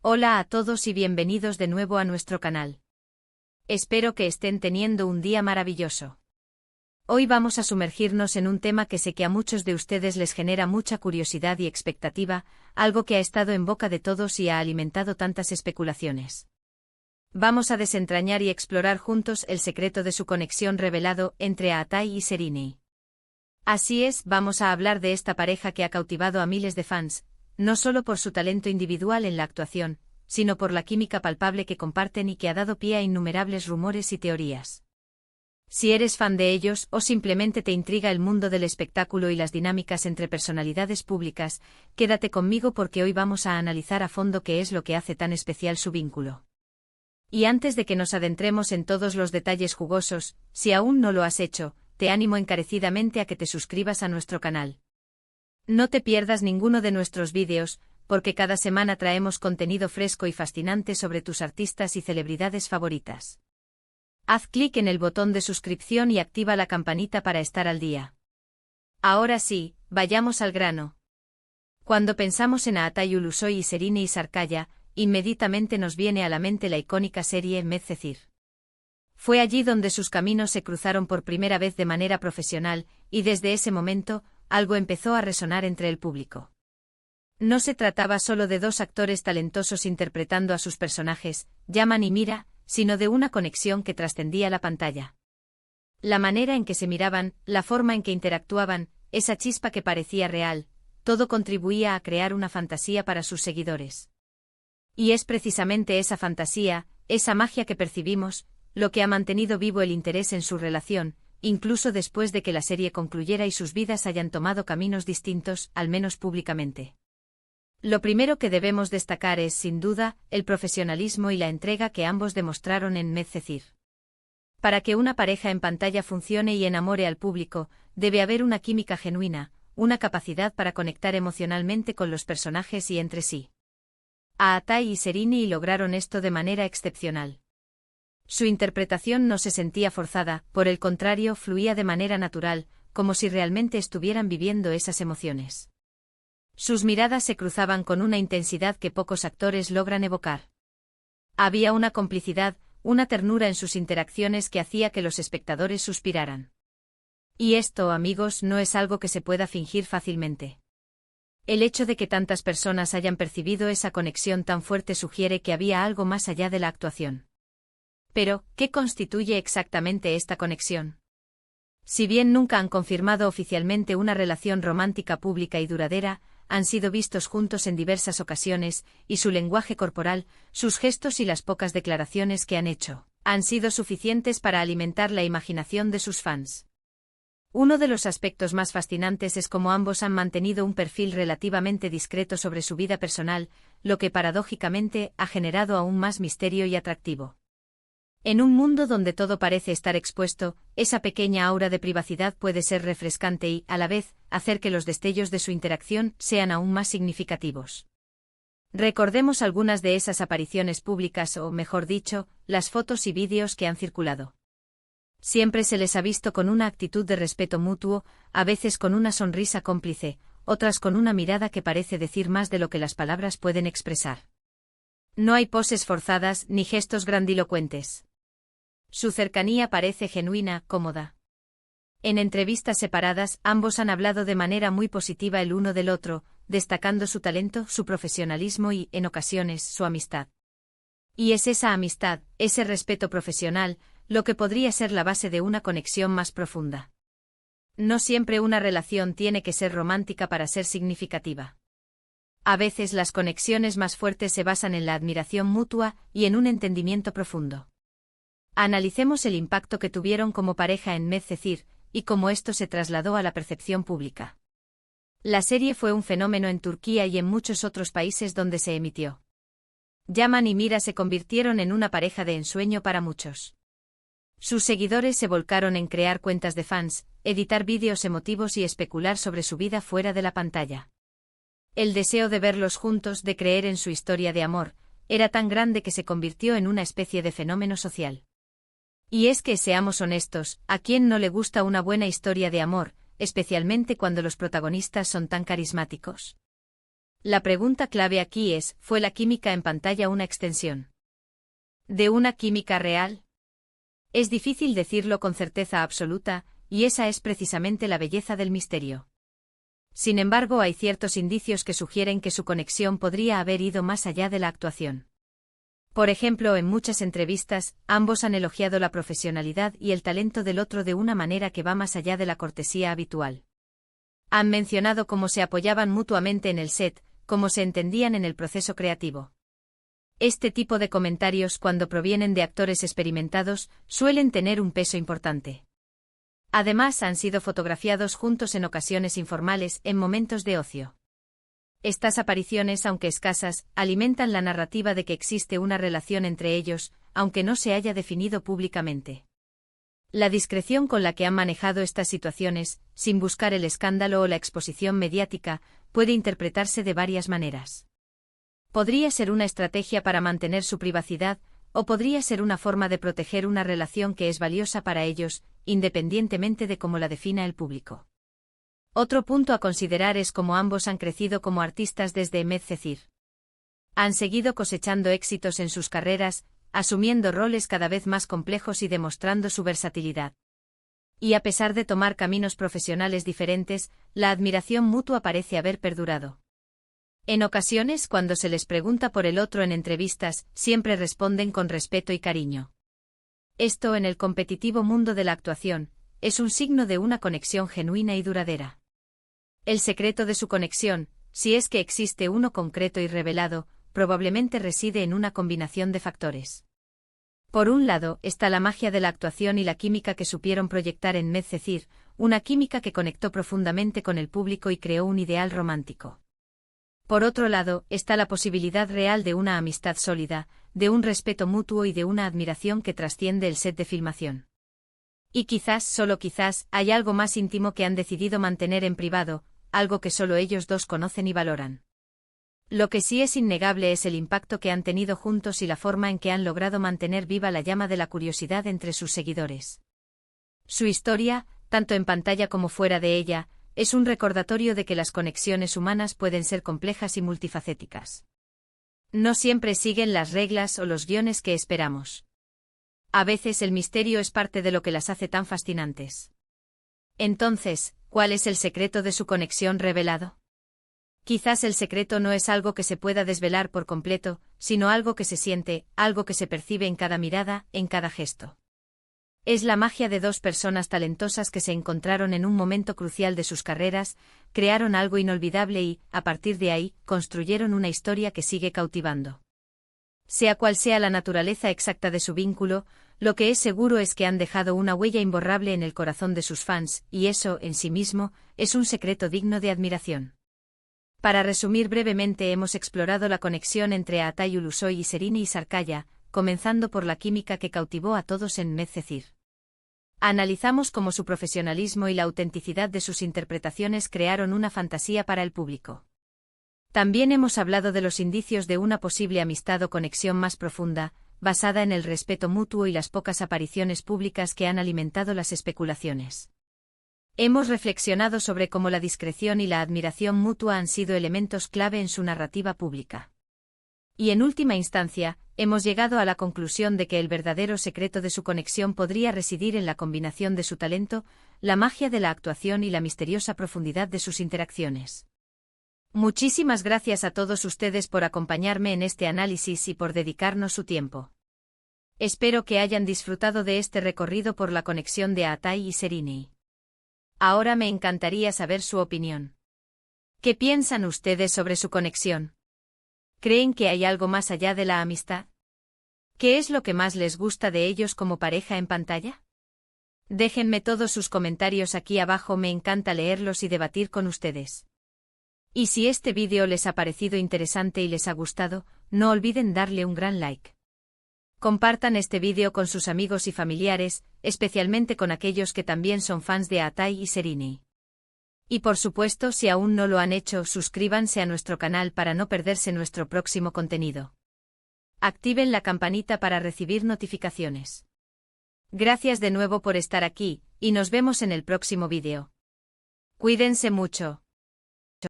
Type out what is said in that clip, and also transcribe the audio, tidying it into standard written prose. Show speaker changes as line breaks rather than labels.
Hola a todos y bienvenidos de nuevo a nuestro canal. Espero que estén teniendo un día maravilloso. Hoy vamos a sumergirnos en un tema que sé que a muchos de ustedes les genera mucha curiosidad y expectativa, algo que ha estado en boca de todos y ha alimentado tantas especulaciones. Vamos a desentrañar y explorar juntos el secreto de su conexión revelado entre Aatai y Serrini. Así es, vamos a hablar de esta pareja que ha cautivado a miles de fans, no solo por su talento individual en la actuación, sino por la química palpable que comparten y que ha dado pie a innumerables rumores y teorías. Si eres fan de ellos o simplemente te intriga el mundo del espectáculo y las dinámicas entre personalidades públicas, quédate conmigo porque hoy vamos a analizar a fondo qué es lo que hace tan especial su vínculo. Y antes de que nos adentremos en todos los detalles jugosos, si aún no lo has hecho, te animo encarecidamente a que te suscribas a nuestro canal. No te pierdas ninguno de nuestros vídeos, porque cada semana traemos contenido fresco y fascinante sobre tus artistas y celebridades favoritas. Haz clic en el botón de suscripción y activa la campanita para estar al día. Ahora sí, vayamos al grano. Cuando pensamos en Aatai Ulusoy y Serrini Sarkaya, inmediatamente nos viene a la mente la icónica serie Medcezir. Fue allí donde sus caminos se cruzaron por primera vez de manera profesional, y desde ese momento, algo empezó a resonar entre el público. No se trataba solo de dos actores talentosos interpretando a sus personajes, Yaman y Mira, sino de una conexión que trascendía la pantalla. La manera en que se miraban, la forma en que interactuaban, esa chispa que parecía real, todo contribuía a crear una fantasía para sus seguidores. Y es precisamente esa fantasía, esa magia que percibimos, lo que ha mantenido vivo el interés en su relación, incluso después de que la serie concluyera y sus vidas hayan tomado caminos distintos, al menos públicamente. Lo primero que debemos destacar es, sin duda, el profesionalismo y la entrega que ambos demostraron en Medcezir. Para que una pareja en pantalla funcione y enamore al público, debe haber una química genuina, una capacidad para conectar emocionalmente con los personajes y entre sí. Aatai y Serrini lograron esto de manera excepcional. Su interpretación no se sentía forzada, por el contrario, fluía de manera natural, como si realmente estuvieran viviendo esas emociones. Sus miradas se cruzaban con una intensidad que pocos actores logran evocar. Había una complicidad, una ternura en sus interacciones que hacía que los espectadores suspiraran. Y esto, amigos, no es algo que se pueda fingir fácilmente. El hecho de que tantas personas hayan percibido esa conexión tan fuerte sugiere que había algo más allá de la actuación. Pero, ¿qué constituye exactamente esta conexión? Si bien nunca han confirmado oficialmente una relación romántica pública y duradera, han sido vistos juntos en diversas ocasiones, y su lenguaje corporal, sus gestos y las pocas declaraciones que han hecho, han sido suficientes para alimentar la imaginación de sus fans. Uno de los aspectos más fascinantes es cómo ambos han mantenido un perfil relativamente discreto sobre su vida personal, lo que paradójicamente ha generado aún más misterio y atractivo. En un mundo donde todo parece estar expuesto, esa pequeña aura de privacidad puede ser refrescante y, a la vez, hacer que los destellos de su interacción sean aún más significativos. Recordemos algunas de esas apariciones públicas o, mejor dicho, las fotos y vídeos que han circulado. Siempre se les ha visto con una actitud de respeto mutuo, a veces con una sonrisa cómplice, otras con una mirada que parece decir más de lo que las palabras pueden expresar. No hay poses forzadas ni gestos grandilocuentes. Su cercanía parece genuina, cómoda. En entrevistas separadas, ambos han hablado de manera muy positiva el uno del otro, destacando su talento, su profesionalismo y, en ocasiones, su amistad. Y es esa amistad, ese respeto profesional, lo que podría ser la base de una conexión más profunda. No siempre una relación tiene que ser romántica para ser significativa. A veces las conexiones más fuertes se basan en la admiración mutua y en un entendimiento profundo. Analicemos el impacto que tuvieron como pareja en Medcezir, y cómo esto se trasladó a la percepción pública. La serie fue un fenómeno en Turquía y en muchos otros países donde se emitió. Yaman y Mira se convirtieron en una pareja de ensueño para muchos. Sus seguidores se volcaron en crear cuentas de fans, editar vídeos emotivos y especular sobre su vida fuera de la pantalla. El deseo de verlos juntos, de creer en su historia de amor, era tan grande que se convirtió en una especie de fenómeno social. Y es que, seamos honestos, ¿a quién no le gusta una buena historia de amor, especialmente cuando los protagonistas son tan carismáticos? La pregunta clave aquí es, ¿fue la química en pantalla una extensión de una química real? Es difícil decirlo con certeza absoluta, y esa es precisamente la belleza del misterio. Sin embargo, hay ciertos indicios que sugieren que su conexión podría haber ido más allá de la actuación. Por ejemplo, en muchas entrevistas, ambos han elogiado la profesionalidad y el talento del otro de una manera que va más allá de la cortesía habitual. Han mencionado cómo se apoyaban mutuamente en el set, cómo se entendían en el proceso creativo. Este tipo de comentarios, cuando provienen de actores experimentados, suelen tener un peso importante. Además, han sido fotografiados juntos en ocasiones informales, en momentos de ocio. Estas apariciones, aunque escasas, alimentan la narrativa de que existe una relación entre ellos, aunque no se haya definido públicamente. La discreción con la que han manejado estas situaciones, sin buscar el escándalo o la exposición mediática, puede interpretarse de varias maneras. Podría ser una estrategia para mantener su privacidad, o podría ser una forma de proteger una relación que es valiosa para ellos, independientemente de cómo la defina el público. Otro punto a considerar es cómo ambos han crecido como artistas desde Medcezir. Han seguido cosechando éxitos en sus carreras, asumiendo roles cada vez más complejos y demostrando su versatilidad. Y a pesar de tomar caminos profesionales diferentes, la admiración mutua parece haber perdurado. En ocasiones, cuando se les pregunta por el otro en entrevistas, siempre responden con respeto y cariño. Esto, en el competitivo mundo de la actuación, es un signo de una conexión genuina y duradera. El secreto de su conexión, si es que existe uno concreto y revelado, probablemente reside en una combinación de factores. Por un lado, está la magia de la actuación y la química que supieron proyectar en Medcezir, una química que conectó profundamente con el público y creó un ideal romántico. Por otro lado, está la posibilidad real de una amistad sólida, de un respeto mutuo y de una admiración que trasciende el set de filmación. Y quizás, solo quizás, hay algo más íntimo que han decidido mantener en privado, algo que solo ellos dos conocen y valoran. Lo que sí es innegable es el impacto que han tenido juntos y la forma en que han logrado mantener viva la llama de la curiosidad entre sus seguidores. Su historia, tanto en pantalla como fuera de ella, es un recordatorio de que las conexiones humanas pueden ser complejas y multifacéticas. No siempre siguen las reglas o los guiones que esperamos. A veces el misterio es parte de lo que las hace tan fascinantes. Entonces, ¿cuál es el secreto de su conexión revelado? Quizás el secreto no es algo que se pueda desvelar por completo, sino algo que se siente, algo que se percibe en cada mirada, en cada gesto. Es la magia de dos personas talentosas que se encontraron en un momento crucial de sus carreras, crearon algo inolvidable y, a partir de ahí, construyeron una historia que sigue cautivando. Sea cual sea la naturaleza exacta de su vínculo, lo que es seguro es que han dejado una huella imborrable en el corazón de sus fans, y eso, en sí mismo, es un secreto digno de admiración. Para resumir brevemente, hemos explorado la conexión entre Atay Ulusoy y Serine Sarkaya, comenzando por la química que cautivó a todos en Medcezir. Analizamos cómo su profesionalismo y la autenticidad de sus interpretaciones crearon una fantasía para el público. También hemos hablado de los indicios de una posible amistad o conexión más profunda, basada en el respeto mutuo y las pocas apariciones públicas que han alimentado las especulaciones. Hemos reflexionado sobre cómo la discreción y la admiración mutua han sido elementos clave en su narrativa pública. Y en última instancia, hemos llegado a la conclusión de que el verdadero secreto de su conexión podría residir en la combinación de su talento, la magia de la actuación y la misteriosa profundidad de sus interacciones. Muchísimas gracias a todos ustedes por acompañarme en este análisis y por dedicarnos su tiempo. Espero que hayan disfrutado de este recorrido por la conexión de Atay y Serine. Ahora me encantaría saber su opinión. ¿Qué piensan ustedes sobre su conexión? ¿Creen que hay algo más allá de la amistad? ¿Qué es lo que más les gusta de ellos como pareja en pantalla? Déjenme todos sus comentarios aquí abajo, me encanta leerlos y debatir con ustedes. Y si este vídeo les ha parecido interesante y les ha gustado, no olviden darle un gran like. Compartan este vídeo con sus amigos y familiares, especialmente con aquellos que también son fans de Atay y Serine. Y por supuesto, si aún no lo han hecho, suscríbanse a nuestro canal para no perderse nuestro próximo contenido. Activen la campanita para recibir notificaciones. Gracias de nuevo por estar aquí, y nos vemos en el próximo vídeo. Cuídense mucho.